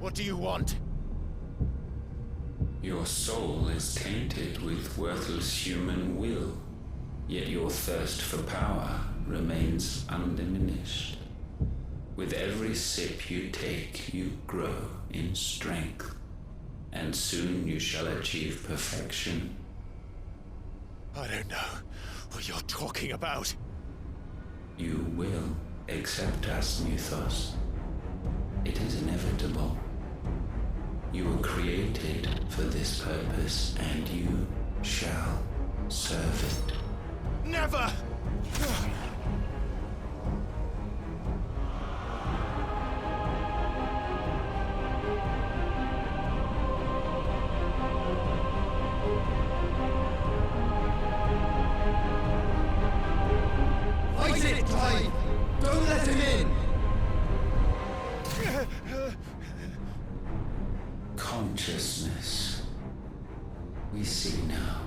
What do you want? Your soul is tainted with worthless human will, yet your thirst for power remains undiminished. With every sip you take, you grow in strength, and soon you shall achieve perfection. I don't know what you're talking about. You will accept us, Mythos. It is inevitable. You were created for this purpose, and you shall serve it. Never! Fight it, Clive! Don't let him in! Consciousness. We see now.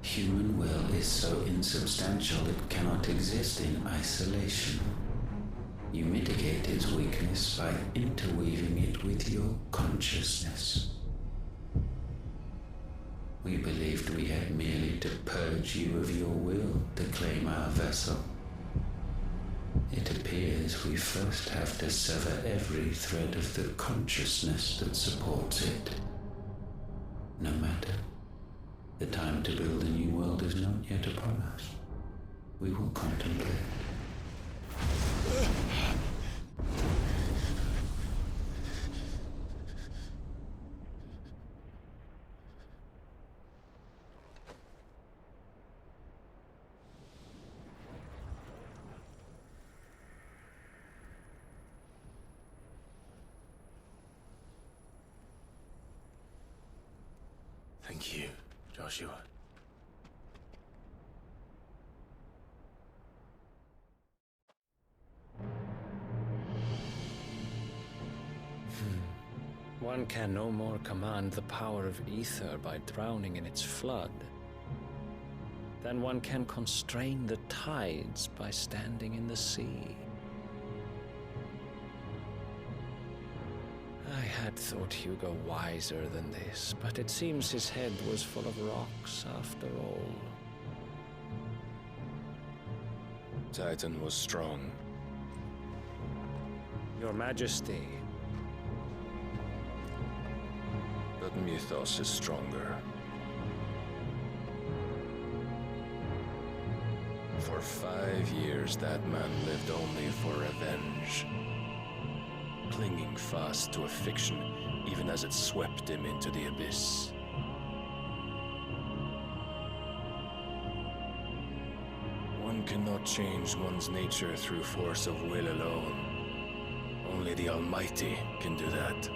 Human will is so insubstantial it cannot exist in isolation. You mitigate its weakness by interweaving it with your consciousness. We believed we had merely to purge you of your will to claim our vessel. It appears we first have to sever every thread of the consciousness that supports it. No matter. The time to build a new world is not yet upon us. We will contemplate. Thank you, Joshua. One can no more command the power of ether by drowning in its flood than one can constrain the tides by standing in the sea. I had thought Hugo wiser than this, but it seems his head was full of rocks after all. Titan was strong. Your Majesty. But Mythos is stronger. For 5 years, that man lived only for revenge. Clinging fast to a fiction, even as it swept him into the abyss. One cannot change one's nature through force of will alone. Only the Almighty can do that.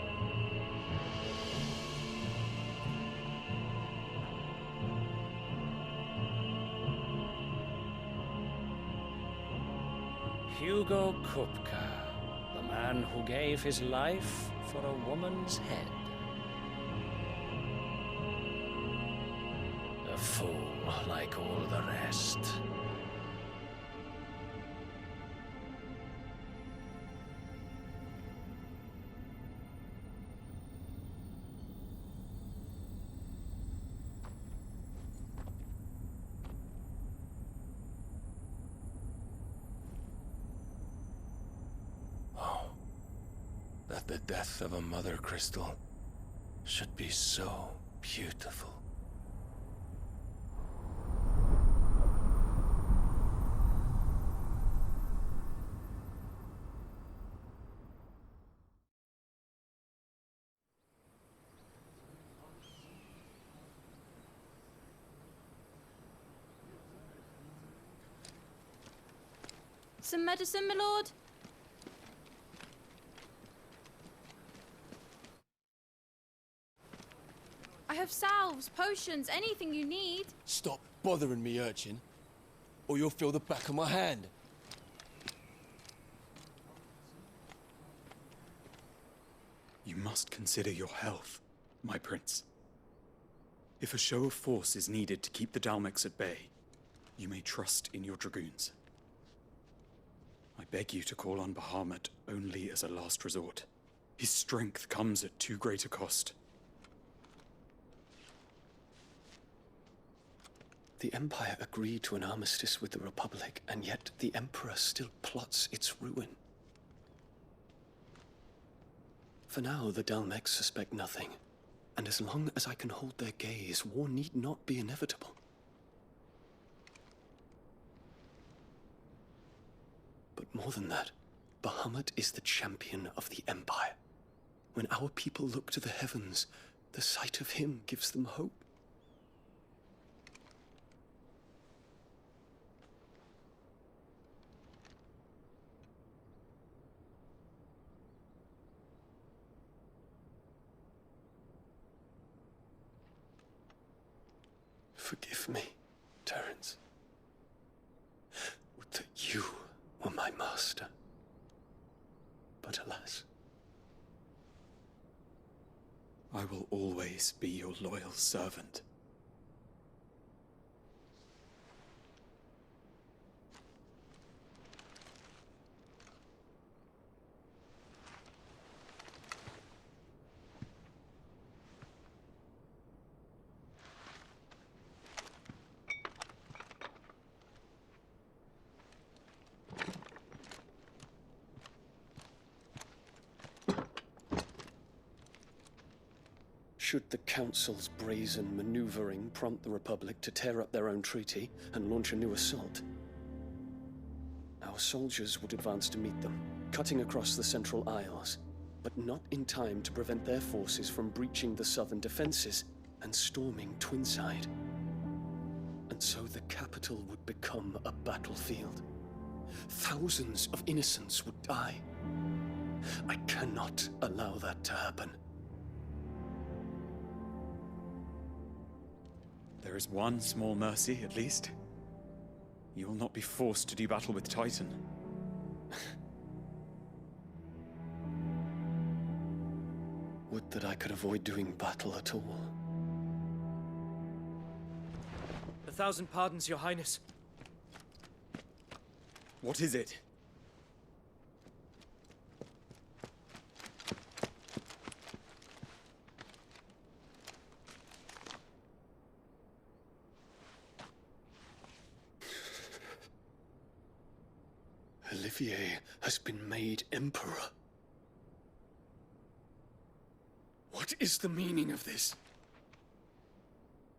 Hugo Kupka, the man who gave his life for a woman's head. A fool like all the rest. That the death of a mother crystal should be so beautiful. Some medicine, my lord? I have salves, potions, anything you need. Stop bothering me, urchin, or you'll feel the back of my hand. You must consider your health, my prince. If a show of force is needed to keep the Dalmex at bay, you may trust in your dragoons. I beg you to call on Bahamut only as a last resort. His strength comes at too great a cost. The Empire agreed to an armistice with the Republic, and yet the Emperor still plots its ruin. For now, the Dalmex suspect nothing, and as long as I can hold their gaze, war need not be inevitable. But more than that, Bahamut is the champion of the Empire. When our people look to the heavens, the sight of him gives them hope. Forgive me, Terence. Would that you were my master. But alas. I will always be your loyal servant. Should the Council's brazen maneuvering prompt the Republic to tear up their own treaty and launch a new assault, our soldiers would advance to meet them, cutting across the Central Isles, but not in time to prevent their forces from breaching the southern defenses and storming Twinside. And so the capital would become a battlefield. Thousands of innocents would die. I cannot allow that to happen. There is one small mercy, at least. You will not be forced to do battle with Titan. Would that I could avoid doing battle at all. 1,000 pardons, Your Highness. What is it? Olivier has been made Emperor. What is the meaning of this?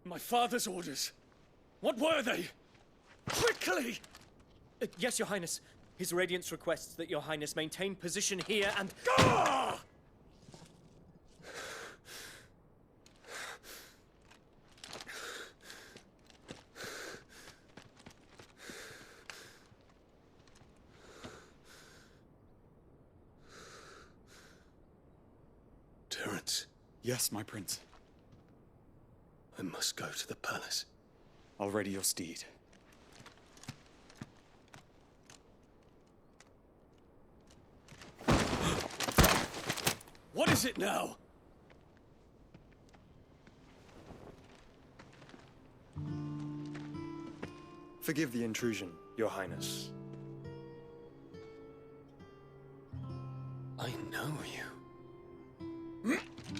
My father's orders. What were they? Quickly! Yes, Your Highness. His Radiance requests that Your Highness maintain position here and... Ah! Terence. Yes, my prince. I must go to the palace. I'll ready your steed. What is it now? Forgive the intrusion, Your Highness. I know you.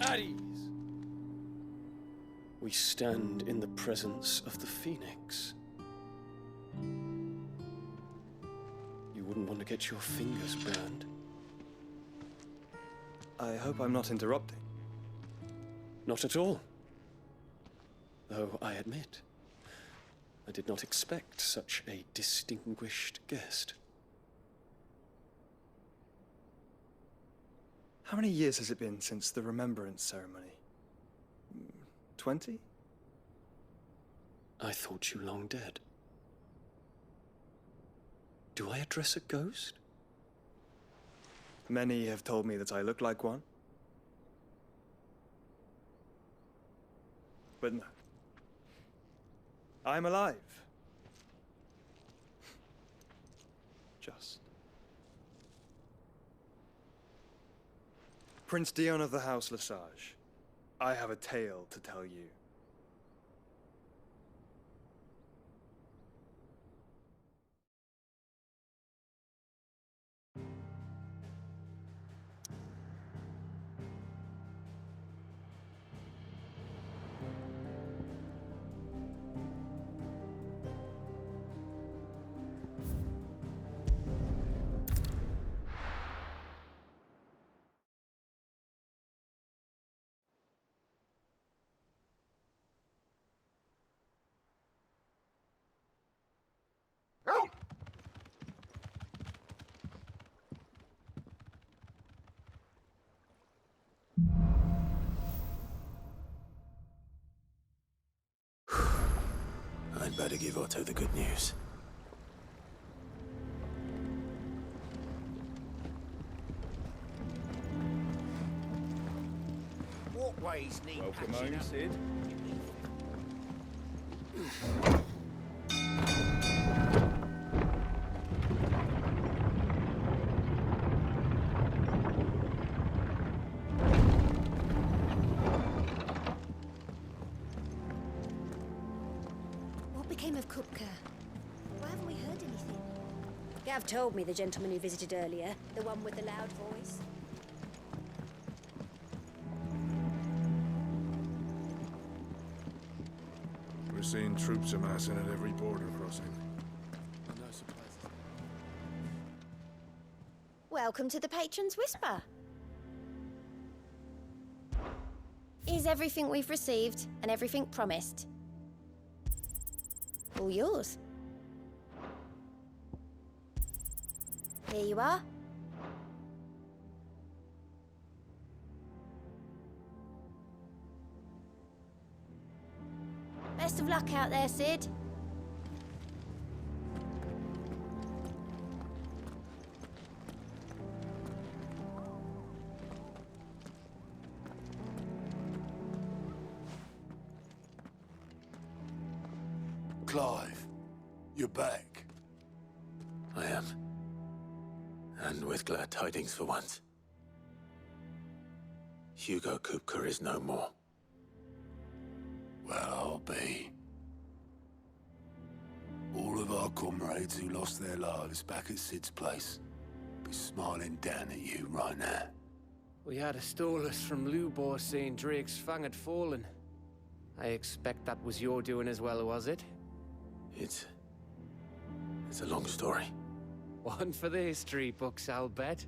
At ease. We stand in the presence of the Phoenix. You wouldn't want to get your fingers burned. I hope I'm not interrupting. Not at all. Though I admit, I did not expect such a distinguished guest. How many years has it been since the Remembrance ceremony? 20? I thought you long dead. Do I address a ghost? Many have told me that I look like one. But no. I'm alive. Just. Prince Dion of the House Lesage, I have a tale to tell you. Better give Otto the good news. Walkways need Welcome patching home, up. Sid. What became of Kupka? Why haven't we heard anything? Gav told me the gentleman who visited earlier, the one with the loud voice. We're seeing troops amassing at every border crossing. No surprises. Welcome to the Patron's Whisper. Is everything we've received and everything promised? All yours. Here you are. Best of luck out there, Sid. Clive, you're back. I am. And with glad tidings for once. Hugo Kupka is no more. Well, I'll be. All of our comrades who lost their lives back at Sid's place be smiling down at you right now. We had a stolus from Lubor saying Drake's fang had fallen. I expect that was your doing as well, was it? It's a long story. One for the history books, I'll bet.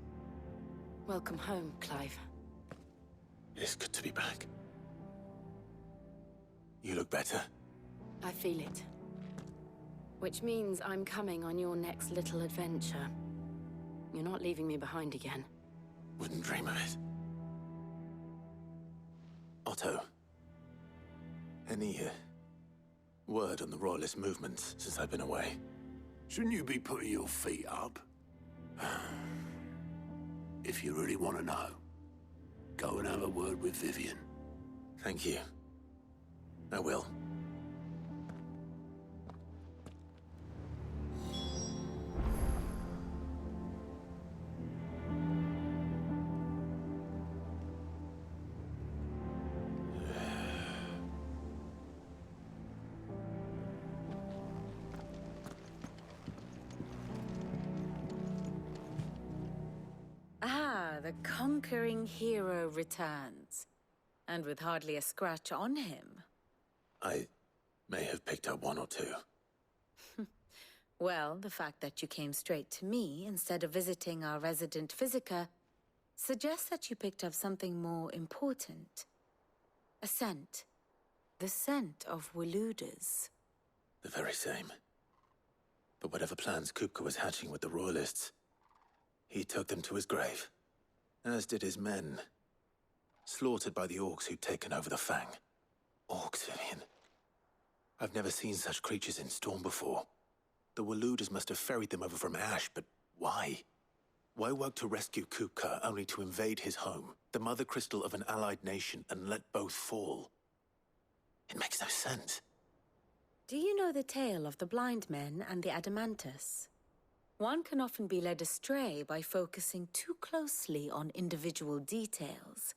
Welcome home, Clive. It's good to be back. You look better. I feel it. Which means I'm coming on your next little adventure. You're not leaving me behind again. Wouldn't dream of it. Otto. Any word on the Royalist movements since I've been away? Shouldn't you be putting your feet up? If you really want to know, go and have a word with Vivian. Thank you. I will. The conquering hero returns, and with hardly a scratch on him. I may have picked up one or two. Well, the fact that you came straight to me instead of visiting our resident Physica suggests that you picked up something more important. A scent. The scent of Waludas. The very same. But whatever plans Kupka was hatching with the Royalists, he took them to his grave. As did his men. Slaughtered by the orcs who'd taken over the Fang. Orcs, Vivian. I've never seen such creatures in Storm before. The Waludas must have ferried them over from Ash, but why? Why work to rescue Kupka only to invade his home, the mother crystal of an allied nation, and let both fall? It makes no sense. Do you know the tale of the blind men and the Adamantus? One can often be led astray by focusing too closely on individual details.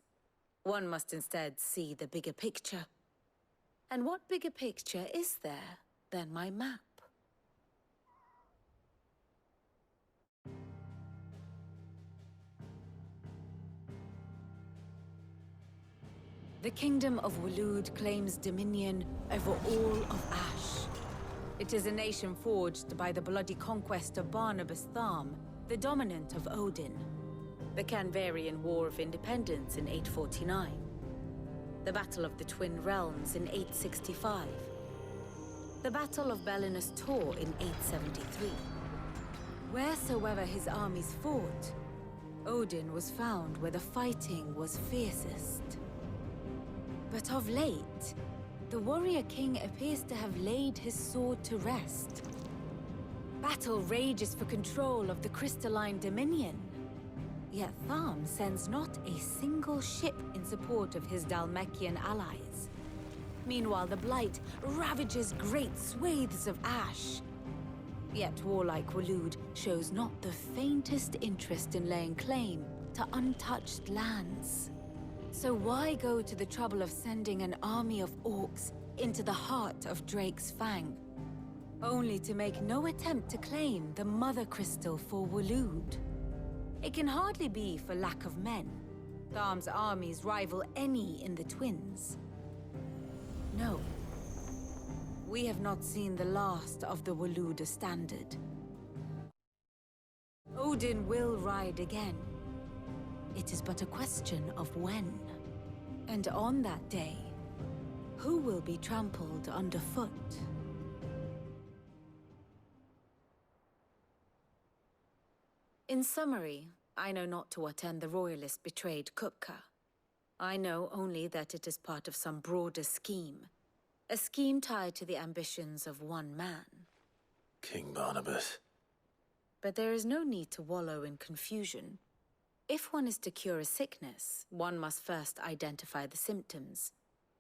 One must instead see the bigger picture. And what bigger picture is there than my map? The Kingdom of Waloed claims dominion over all of Ash. It is a nation forged by the bloody conquest of Barnabas Tharm, the dominant of Odin. The Canvarian War of Independence in 849. The Battle of the Twin Realms in 865. The Battle of Belinus Tor in 873. Wheresoever his armies fought, Odin was found where the fighting was fiercest. But of late, the warrior king appears to have laid his sword to rest. Battle rages for control of the crystalline dominion. Yet Tharm sends not a single ship in support of his Dhalmekian allies. Meanwhile, the Blight ravages great swathes of ash. Yet warlike Waloed shows not the faintest interest in laying claim to untouched lands. So why go to the trouble of sending an army of orcs into the heart of Drake's Fang, only to make no attempt to claim the Mother Crystal for Waloed? It can hardly be for lack of men. Tharm's armies rival any in the Twins. No. We have not seen the last of the Waloed standard. Odin will ride again. It is but a question of when. And on that day, who will be trampled underfoot? In summary, I know not to what end the Royalists betrayed Kupka. I know only that it is part of some broader scheme. A scheme tied to the ambitions of one man. King Barnabas. But there is no need to wallow in confusion. If one is to cure a sickness, one must first identify the symptoms.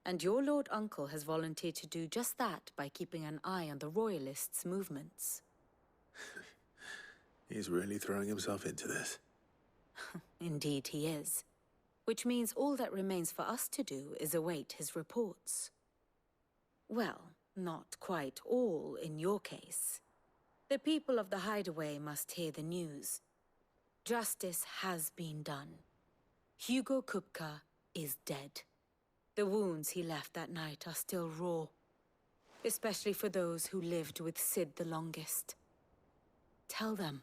And your Lord Uncle has volunteered to do just that by keeping an eye on the Royalists' movements. He's really throwing himself into this. Indeed he is. Which means all that remains for us to do is await his reports. Well, not quite all in your case. The people of the Hideaway must hear the news. Justice has been done. Hugo Kupka is dead. The wounds he left that night are still raw, especially for those who lived with Sid the longest. Tell them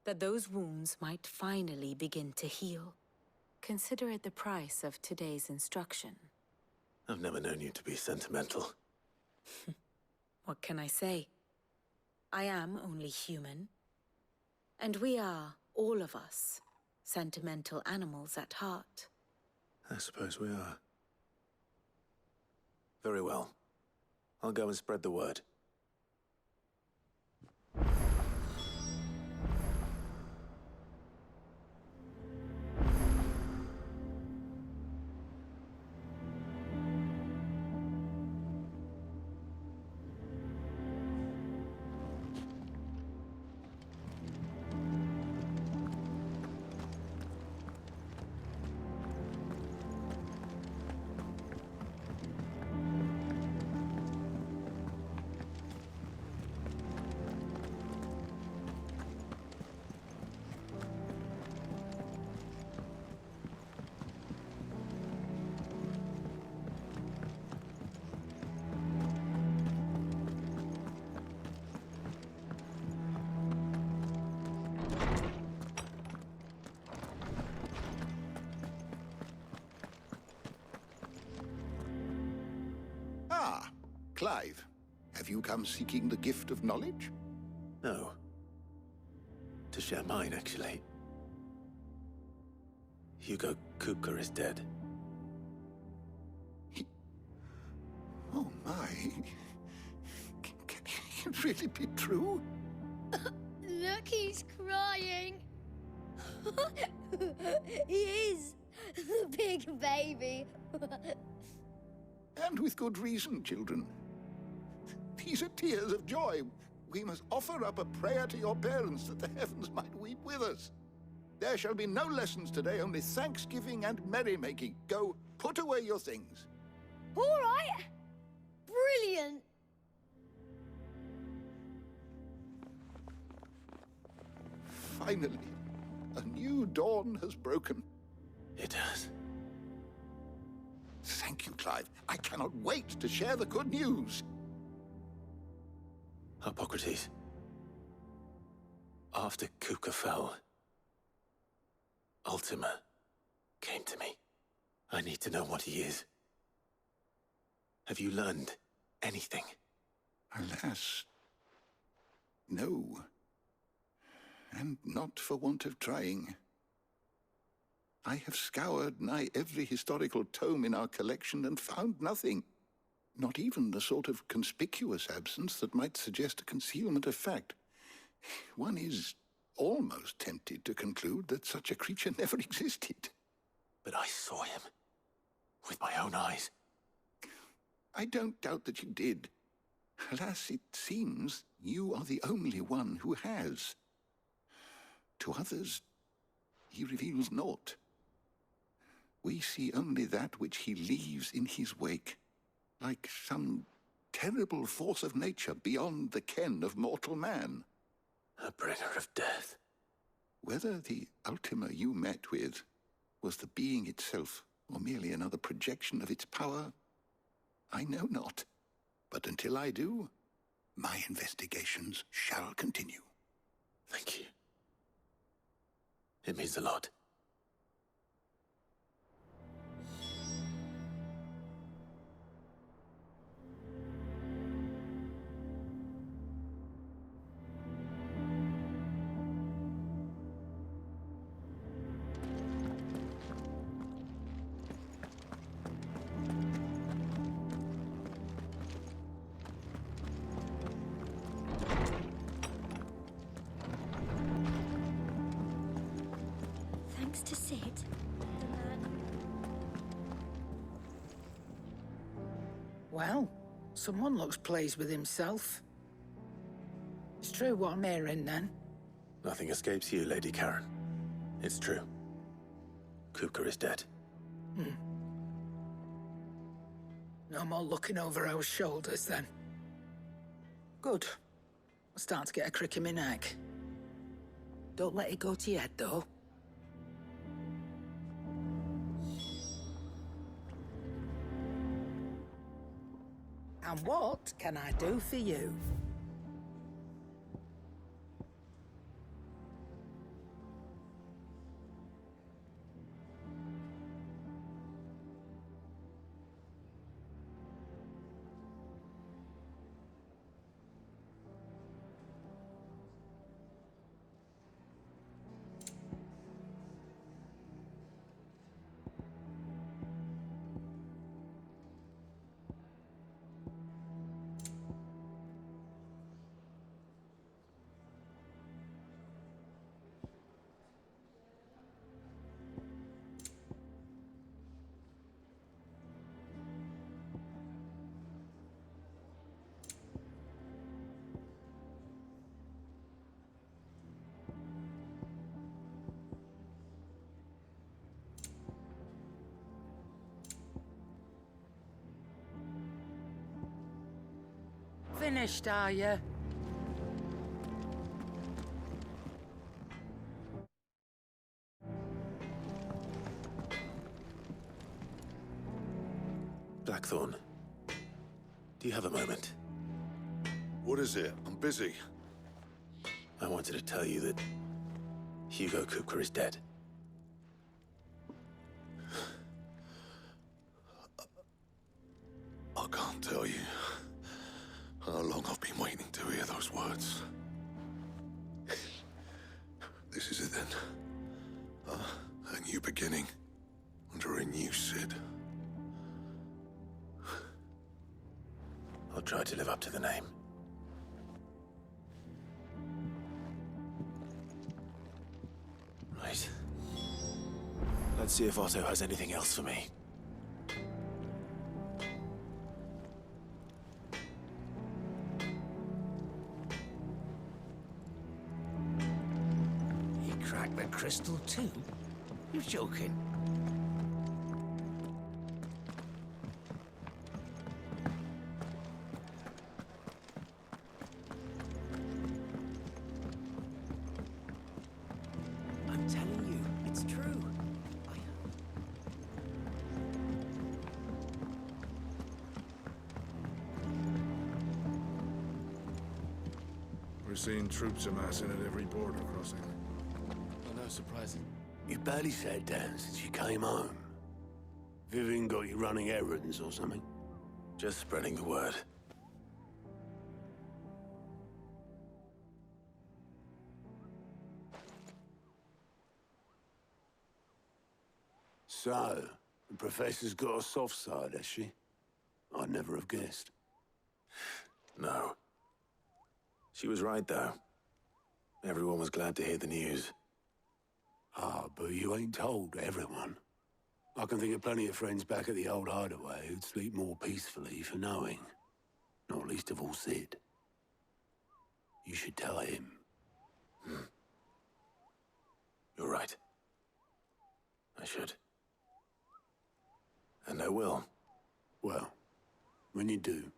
that those wounds might finally begin to heal. Consider it the price of today's instruction. I've never known you to be sentimental. What can I say? I am only human. And we are, all of us, sentimental animals at heart. I suppose we are. Very well. I'll go and spread the word. Ah, Clive. Have you come seeking the gift of knowledge? No. To share mine, actually. Hugo Kupka is dead. Oh my. Can it really be true? Look, he's crying. He is. The big baby. And with good reason, children. These are tears of joy. We must offer up a prayer to your parents that the heavens might weep with us. There shall be no lessons today, only thanksgiving and merrymaking. Go, put away your things. All right. Brilliant. Finally, a new dawn has broken. It has. Thank you, Clive. I cannot wait to share the good news. Hippocrates. After Kupka fell, Ultima came to me. I need to know what he is. Have you learned anything? Alas, no. And not for want of trying. I have scoured nigh every historical tome in our collection and found nothing. Not even the sort of conspicuous absence that might suggest a concealment of fact. One is almost tempted to conclude that such a creature never existed. But I saw him. With my own eyes. I don't doubt that you did. Alas, it seems you are the only one who has. To others, he reveals naught. We see only that which he leaves in his wake, like some terrible force of nature beyond the ken of mortal man. A bringer of death. Whether the Ultima you met with was the being itself, or merely another projection of its power, I know not. But until I do, my investigations shall continue. Thank you. It means a lot. Thanks to Sid, the man. Well, someone looks pleased with himself. It's true what I'm hearing, then. Nothing escapes you, Lady Karen. It's true. Kupka is dead. No more looking over our shoulders, then. Good. I'm starting to get a crick in my neck. Don't let it go to your head, though. And what can I do for you? Finished, are you? Blackthorn, do you have a moment? What is it? I'm busy. I wanted to tell you that Hugo Kupka is dead. I can't tell you how long I've been waiting to hear those words. This is it then. A new beginning under a new Sid. I'll try to live up to the name. Right. Let's see if Otto has anything else for me. He cracked the crystal too? You're joking. I'm telling you, it's true. We're seeing troops amassing at every border crossing. Oh, no surprises. You barely sat down since you came home. Vivian got you running errands or something? Just spreading the word. So, the Professor's got a soft side, has she? I I'd never have guessed. No. She was right, though. Everyone was glad to hear the news. Ah, but you ain't told everyone. I can think of plenty of friends back at the old hideaway who'd sleep more peacefully for knowing. Not least of all Sid. You should tell him. You're right. I should. And I will. Well, when you do,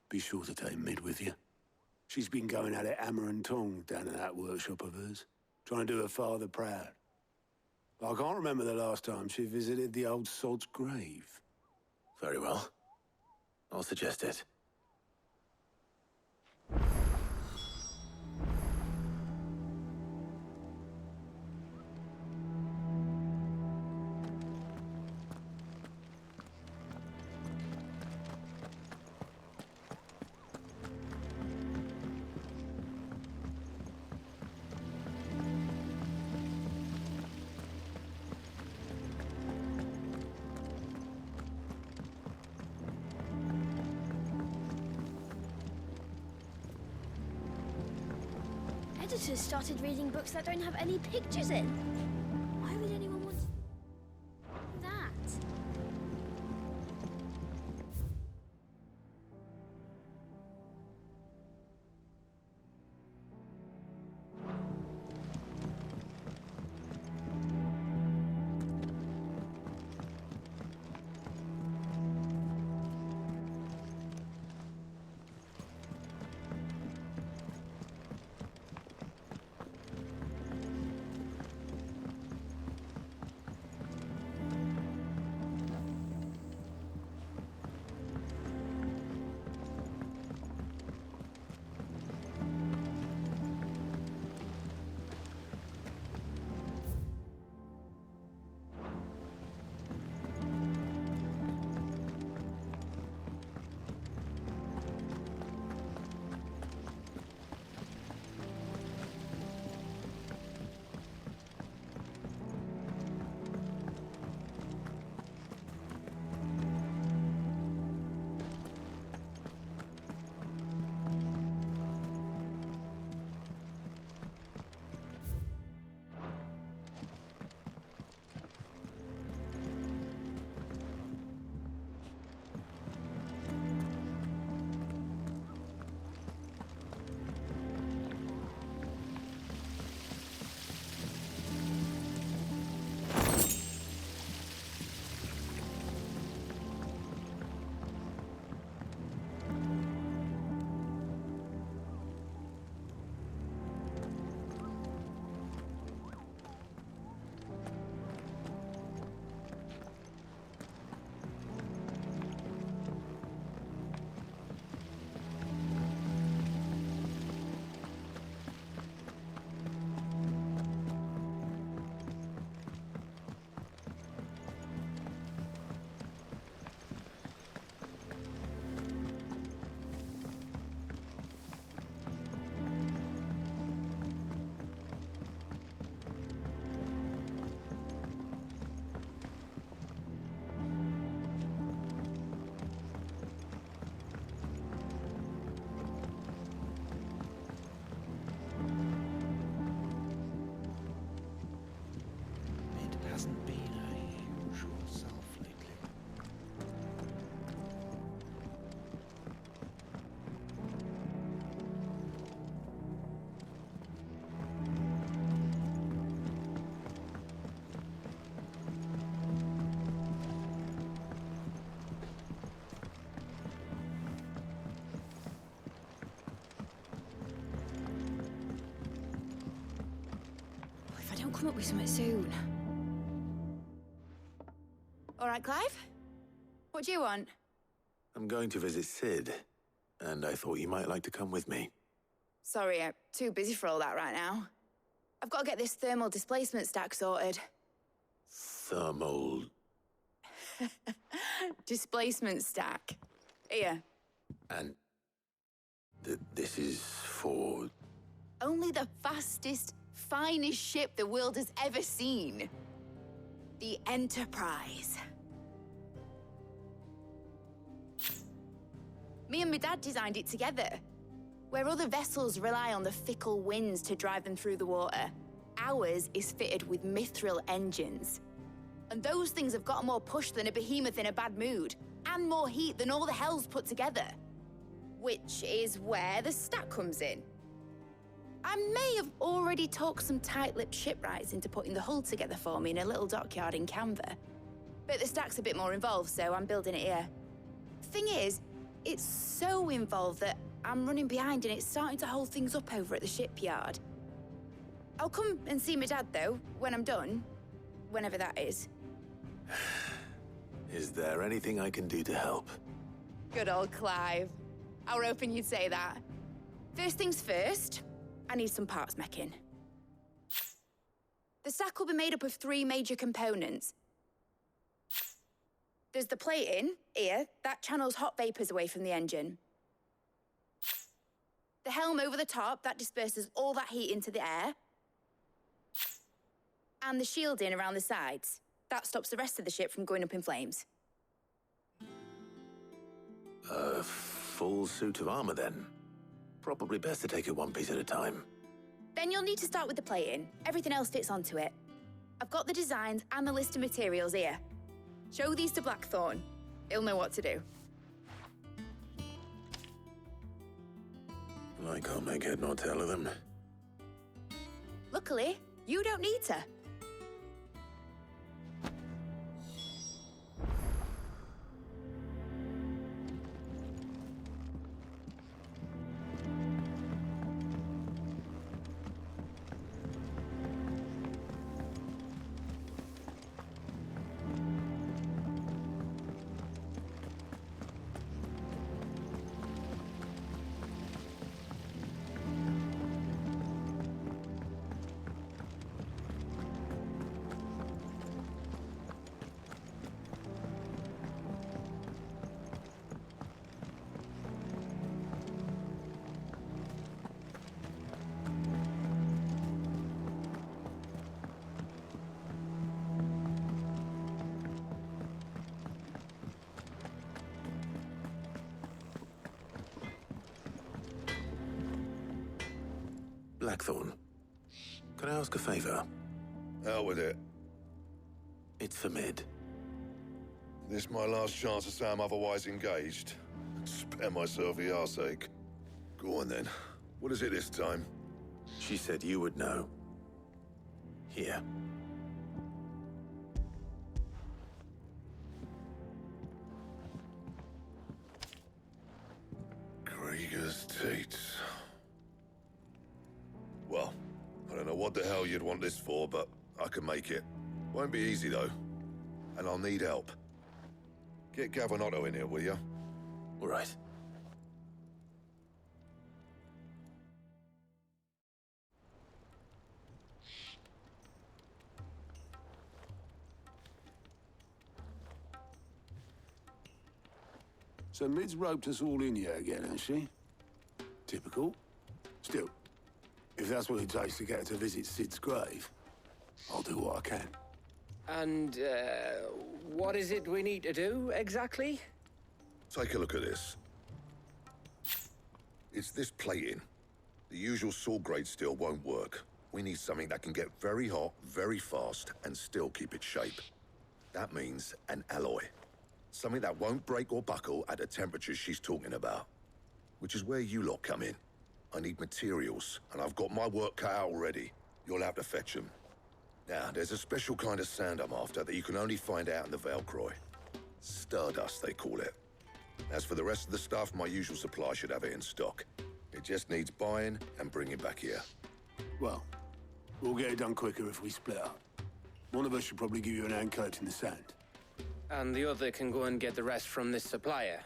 be sure to take Mid with you. She's been going at it hammer and tongs down at that workshop of hers, trying to do her father proud. I can't remember the last time she visited the old sod's grave. Very well. I'll suggest it. Editors started reading books that don't have any pictures in. Why would anyone want that? Hasn't been her usual self lately. If I don't come up with something soon. All right, Clive? What do you want? I'm going to visit Sid, and I thought you might like to come with me. Sorry, I'm too busy for all that right now. I've got to get this thermal displacement stack sorted. Thermal... Displacement stack. Here. And... this is for... Only the fastest, finest ship the world has ever seen. The Enterprise. Me and my dad designed it together. Where other vessels rely on the fickle winds to drive them through the water, ours is fitted with mithril engines. And those things have got more push than a behemoth in a bad mood, and more heat than all the hells put together. Which is where the stack comes in. I may have already talked some tight-lipped shipwrights into putting the hull together for me in a little dockyard in Canva. But the stack's a bit more involved, so I'm building it here. Thing is, it's so involved that I'm running behind and it's starting to hold things up over at the shipyard. I'll come and see my dad, though, when I'm done. Whenever that is. Is there anything I can do to help? Good old Clive. I were hoping you'd say that. First things first, I need some parts meching. The stack will be made up of 3 major components. There's the plating, here, that channels hot vapors away from the engine. The helm over the top, that disperses all that heat into the air. And the shielding around the sides. That stops the rest of the ship from going up in flames. A full suit of armor, then. Probably best to take it one piece at a time. Then you'll need to start with the plating. Everything else fits onto it. I've got the designs and the list of materials here. Show these to Blackthorn. He'll know what to do. I can't make head nor tail of them. Luckily, you don't need to. Blackthorn, can I ask a favor? Out with it. It's for Mid. This my last chance to say I'm otherwise engaged. Spare myself the arseache. Go on then. What is it this time? She said you would know. Here. Krieger's Teats. Well, I don't know what the hell you'd want this for, but I can make it. Won't be easy, though. And I'll need help. Get Gavin in here, will you? All right. So Mid's roped us all in here again, has she? Typical. Still, if that's what it takes to get her to visit Sid's grave, I'll do what I can. And, what is it we need to do, exactly? Take a look at this. It's this plating. The usual sword-grade steel won't work. We need something that can get very hot, very fast, and still keep its shape. That means an alloy. Something that won't break or buckle at the temperatures she's talking about. Which is where you lot come in. I need materials, and I've got my work cut out already. You'll have to fetch them. Now, there's a special kind of sand I'm after that you can only find out in the Valcroy. Stardust, they call it. As for the rest of the stuff, my usual supply should have it in stock. It just needs buying and bringing back here. Well, we'll get it done quicker if we split up. One of us should probably give you an hand collecting the sand. And the other can go and get the rest from this supplier.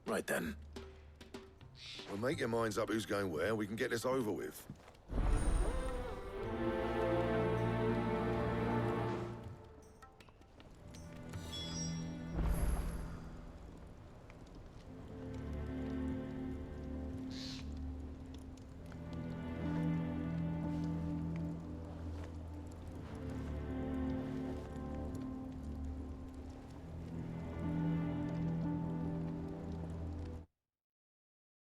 Right then. Well, make your minds up who's going where, we can get this over with.